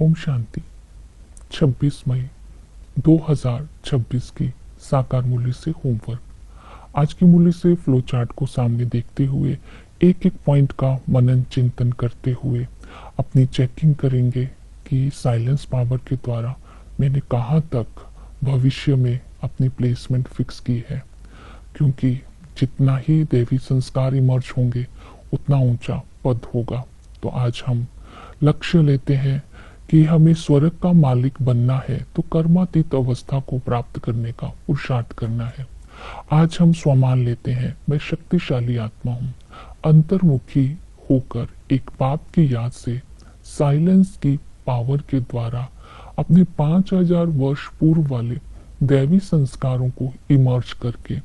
ओम शांति। 26 मई 2026 की साकार मूल्य से होमवर्क। आज की मूल्य से फ्लो चार्ट को सामने देखते हुए एक एक पॉइंट का मनन चिंतन करते हुए अपनी चेकिंग करेंगे कि साइलेंस पावर के द्वारा मैंने कहाँ तक भविष्य में अपनी प्लेसमेंट फिक्स की है, क्योंकि जितना ही दैवी संस्कार इमर्ज होंगे उतना ऊंचा पद होगा। तो आज हम लक्ष्य लेते हैं कि हमें स्वर्ग का मालिक बनना है, तो कर्मातीत अवस्था को प्राप्त करने का पुरुषार्थ करना है। आज हम स्वमान लेते हैं, मैं शक्तिशाली आत्मा हूँ। अंतर्मुखी होकर एक बाप की याद से साइलेंस की पावर के द्वारा अपने 5000 वर्ष पूर्व वाले दैवी संस्कारों को इमर्ज करके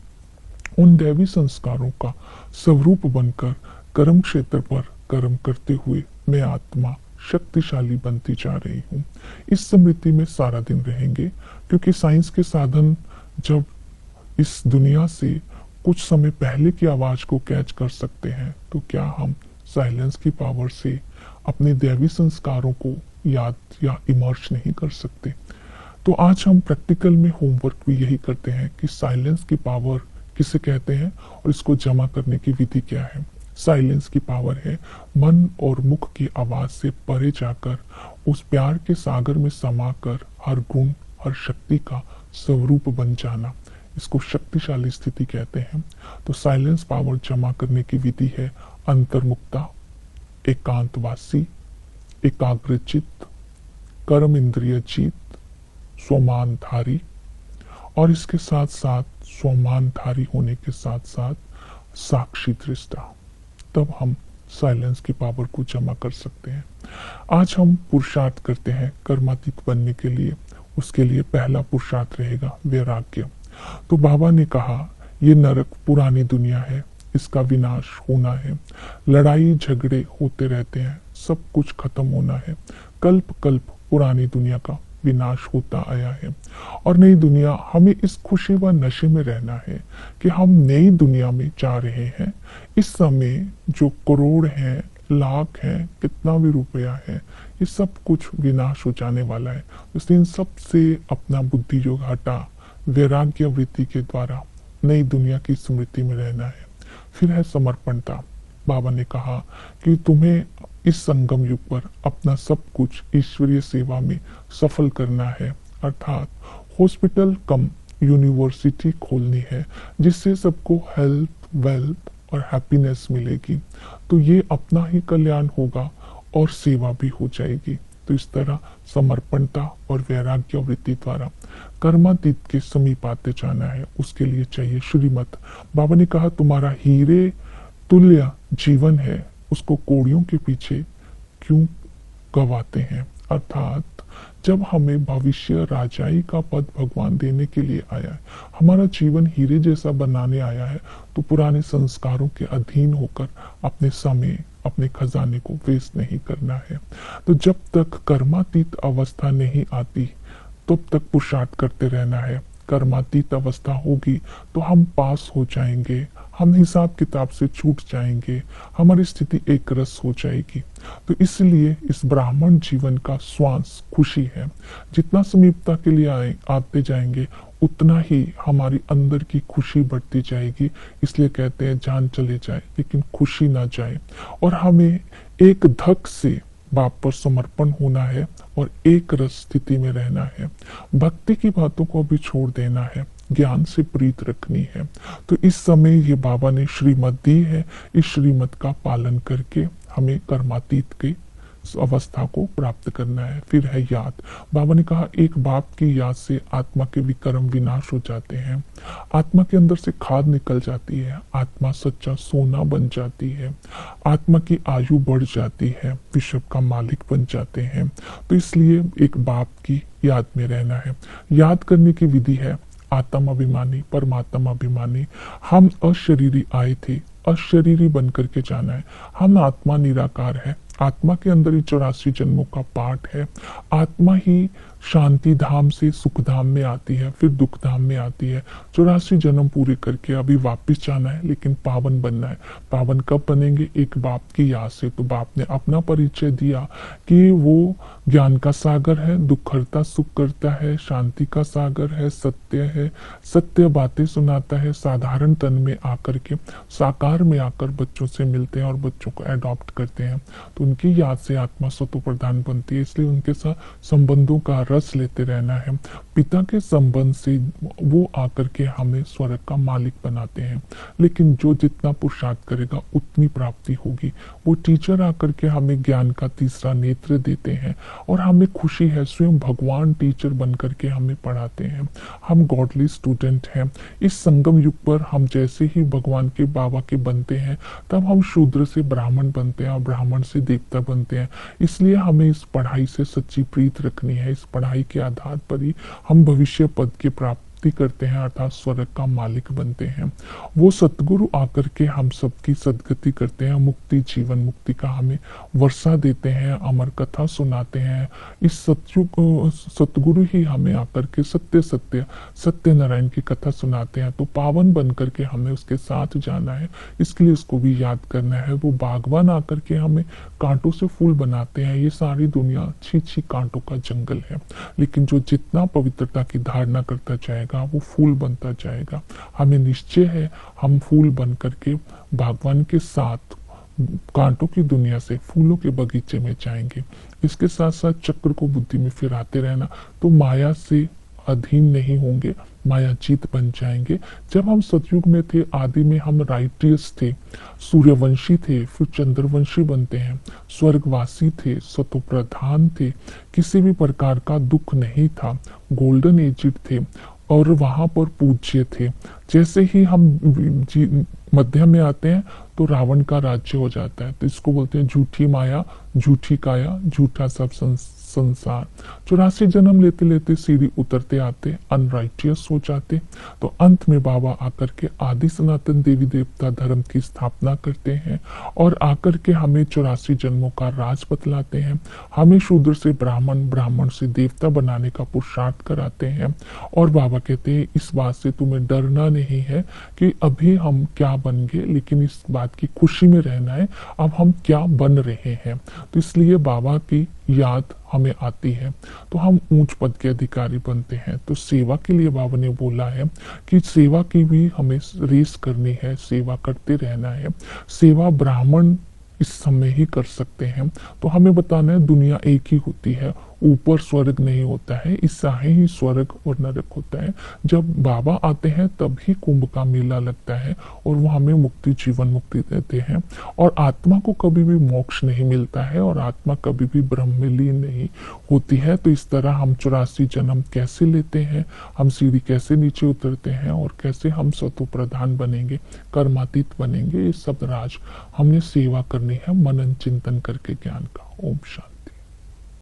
उन दैवी संस्कारों का स्वरूप बनकर कर्म क्षेत्र पर कर्म करते हुए मैं आत्मा शक्तिशाली बनती जा रही हूँ। इस स्मृति में सारा दिन रहेंगे, क्योंकि साइंस के साधन जब इस दुनिया से कुछ समय पहले की आवाज को कैच कर सकते हैं, तो क्या हम साइलेंस की पावर से अपने दैवी संस्कारों को याद या इमर्ज नहीं कर सकते? तो आज हम प्रैक्टिकल में होमवर्क भी यही करते हैं कि साइलेंस की पावर किसे कहते हैं और इसको जमा करने की विधि क्या है। साइलेंस की पावर है मन और मुख की आवाज से परे जाकर उस प्यार के सागर में समाकर हर गुण हर शक्ति का स्वरूप बन जाना। इसको शक्तिशाली स्थिति कहते हैं। तो साइलेंस पावर जमा करने की विधि है अंतर्मुक्ता, एकांतवासी, एकाग्रचित्त, कर्म इंद्रिय जीत, स्वमानधारी, और इसके साथ साथ स्वमानधारी होने के साथ साथ साक्षी दृष्टा। तब हम साइलेंस की पावर को जमा कर सकते हैं। आज हम पुरुषार्थ करते हैं कर्मातीत बनने के लिए। उसके लिए पहला पुरुषार्थ रहेगा वैराग्य। तो बाबा ने कहा, ये नरक पुरानी दुनिया है, इसका विनाश होना है। लड़ाई झगड़े होते रहते हैं, सब कुछ खत्म होना है। कल्प कल्प पुरानी दुनिया का विनाश होता आया है और नई दुनिया, हमें इस खुशी व नशे में रहना है कि हम नई दुनिया में जा रहे हैं। इस समय जो करोड़ हैं, लाख हैं, कितना भी रुपया है, ये सब कुछ विनाश हो जाने वाला है। इसलिए इन सब से अपना बुद्धि योग हटा वैराग्य वृत्ति के द्वारा नई दुनिया की स्मृति में रहना है। फिर है समर्पणता। बाबा ने कहा कि तुम्हें इस संगम युग पर अपना सब कुछ ईश्वरीय सेवा में सफल करना है, अर्थात हॉस्पिटल कम यूनिवर्सिटी खोलनी है, जिससे सबको हेल्थ, वेल्थ और हैप्पीनेस मिलेगी। तो ये अपना ही कल्याण होगा और सेवा भी हो जाएगी। तो इस तरह समर्पणता और वैराग्य वृत्ति द्वारा कर्मातीत के समीप आते जाना है। उसके लिए चाहिए श्रीमत। बाबा ने कहा, तुम्हारा हीरे तुल्य जीवन है, उसको कोड़ियों के पीछे क्यों गवाते हैं? अर्थात जब हमें भविष्य राजाई का पद भगवान देने के लिए आया है, हमारा जीवन हीरे जैसा बनाने आया है, तो पुराने संस्कारों के अधीन होकर अपने समय, अपने खजाने को वेस्ट नहीं करना है। तो जब तक कर्मातीत अवस्था नहीं आती तब तक पुरुषार्थ करते रहना है। कर्मातीत अवस्था होगी तो हम पास हो जाएंगे, हम हिसाब किताब से छूट जाएंगे, हमारी स्थिति एक रस हो जाएगी। तो इसलिए इस ब्राह्मण जीवन का श्वास खुशी है। जितना समीपता के लिए आते जाएंगे उतना ही हमारी अंदर की खुशी बढ़ती जाएगी। इसलिए कहते हैं जान चले जाए लेकिन खुशी ना जाए। और हमें एक धक से बाप पर समर्पण होना है और एक रस स्थिति में रहना है। भक्ति की बातों को भी छोड़ देना है, ज्ञान से प्रीत रखनी है। तो इस समय ये बाबा ने श्रीमत दी है, इस श्रीमत का पालन करके हमें कर्मातीत की अवस्था को प्राप्त करना है। फिर है याद। बाबा ने कहा, एक बाप की याद से आत्मा के विकर्म विनाश हो जाते हैं, आत्मा के अंदर से खाद निकल जाती है, आत्मा सच्चा सोना बन जाती है, आत्मा की आयु बढ़ जाती है, विश्व का मालिक बन जाते हैं। तो इसलिए एक बाप की याद में रहना है। याद करने की विधि है आत्म अभिमानी, परमात्मा अभिमानी। हम अशरीरी आए थे, अशरीरी बन करके जाना है। हम आत्मा निराकार है, आत्मा के अंदर ही 84 जन्मों का पाठ है। आत्मा ही शांति धाम से सुख धाम में आती है, फिर दुख धाम में आती है। 84 जन्म पूरे करके अभी वापस जाना है, लेकिन पावन बनना है। पावन कब बनेंगे? एक बाप की याद से। तो बाप ने अपना परिचय दिया कि वो ज्ञान का सागर है, दुख हरता सुख करता है, शांति का सागर है, सत्य है, सत्य बातें सुनाता है, साधारण तन में आकर के साकार में आकर बच्चों से मिलते हैं और बच्चों को एडॉप्ट करते हैं। तो उनकी याद से आत्मा सतो प्रधान बनती है, इसलिए उनके साथ संबंधों का रस लेते रहना है। पिता के संबंध से वो आकर के हमें स्वर्ग का मालिक बनाते हैं, लेकिन जो जितना पुरुषार्थ करेगा उतनी प्राप्ति होगी। वो टीचर आकर के हमें ज्ञान का तीसरा नेत्र देते हैं और हमें खुशी है, स्वयं भगवान टीचर बन करके हमें पढ़ाते हैं। हम गॉडली स्टूडेंट हैं। इस संगम युग पर हम जैसे ही भगवान के बाबा के बनते हैं, तब हम शूद्र से ब्राह्मण बनते हैं और ब्राह्मण से देवता बनते हैं। इसलिए हमें इस पढ़ाई से सच्ची प्रीत रखनी है। इस पढ़ाई के आधार पर ही हम भविष्य पद की प्राप्ति करते हैं, अर्थात स्वर्ग का मालिक बनते हैं। वो सतगुरु आकर के हम सबकी सदगति करते हैं, मुक्ति जीवन मुक्ति का हमें वर्षा देते हैं, अमर कथा सुनाते हैं। इस सतयुग सतगुरु ही हमें आकर के सत्य सत्य सत्यनारायण की कथा सुनाते हैं। तो पावन बन करके हमें उसके साथ जाना है, इसके लिए उसको भी याद करना है। वो बागवान आकर के हमें कांटों से फूल बनाते हैं। ये सारी दुनिया अच्छी अच्छी कांटों का जंगल है, लेकिन जो जितना पवित्रता की धारणा करता जाएगा वो फूल बनता जाएगा। हमें निश्चय है हम फूल बन करके भगवान के साथ कांटों की दुनिया से फूलों के बगीचे में जाएंगे। इसके साथ साथ चक्र को बुद्धि में फिराते रहना, तो माया से अधीन नहीं होंगे, मायाजीत बन जाएंगे। जब हम सतयुग में थे, आदि में हम राइटियस थे, सूर्यवंशी थे, फिर चंद्रवंशी बनते हैं, स्वर्गवासी थे, सतोप्रधान थे, किसी भी प्रकार का दुख नहीं था, गोल्डन एजिड थे और वहां पर पूज्य थे। जैसे ही हम मध्य में आते हैं तो रावण का राज्य हो जाता है। तो इसको बोलते हैं झूठी माया, झूठी काया, झूठा सब संसार। 84 जन्म लेते लेते सीढ़ी उतरते आते अनराइटियस हो जाते, तो अंत में बाबा आकर के आदि सनातन देवी देवता धर्म की स्थापना करते हैं और आकर के हमें 84 जन्मों का राज बतलाते हैं। हमें शूद्र से ब्राह्मण, ब्राह्मण से देवता बनाने का पुरुषार्थ कराते हैं और बाबा कहते हैं इस बात से तुम्हें डरना नहीं है कि अभी हम क्या बन गए, लेकिन इस बात की खुशी में रहना है अब हम क्या बन रहे हैं। तो इसलिए बाबा की याद हमें आती है तो हम ऊंच पद के अधिकारी बनते हैं। तो सेवा के लिए बाबा ने बोला है कि सेवा की भी हमें रेस करनी है, सेवा करते रहना है। सेवा ब्राह्मण इस समय ही कर सकते हैं। तो हमें बताना है दुनिया एक ही होती है, ऊपर स्वर्ग नहीं होता है, इससे ही स्वर्ग और नरक होता है। जब बाबा आते हैं तभी कुंभ का मेला लगता है और वो हमें मुक्ति जीवन मुक्ति देते हैं। और आत्मा को कभी भी मोक्ष नहीं मिलता है और आत्मा कभी भी ब्रह्म में लीन नहीं होती है। तो इस तरह हम 84 जन्म कैसे लेते हैं, हम सीढ़ी कैसे नीचे उतरते हैं और कैसे हम सतो प्रधान बनेंगे, कर्मातीत बनेंगे, ये सब राज हमने सेवा करनी है मनन चिंतन करके ज्ञान का। ओम शांति।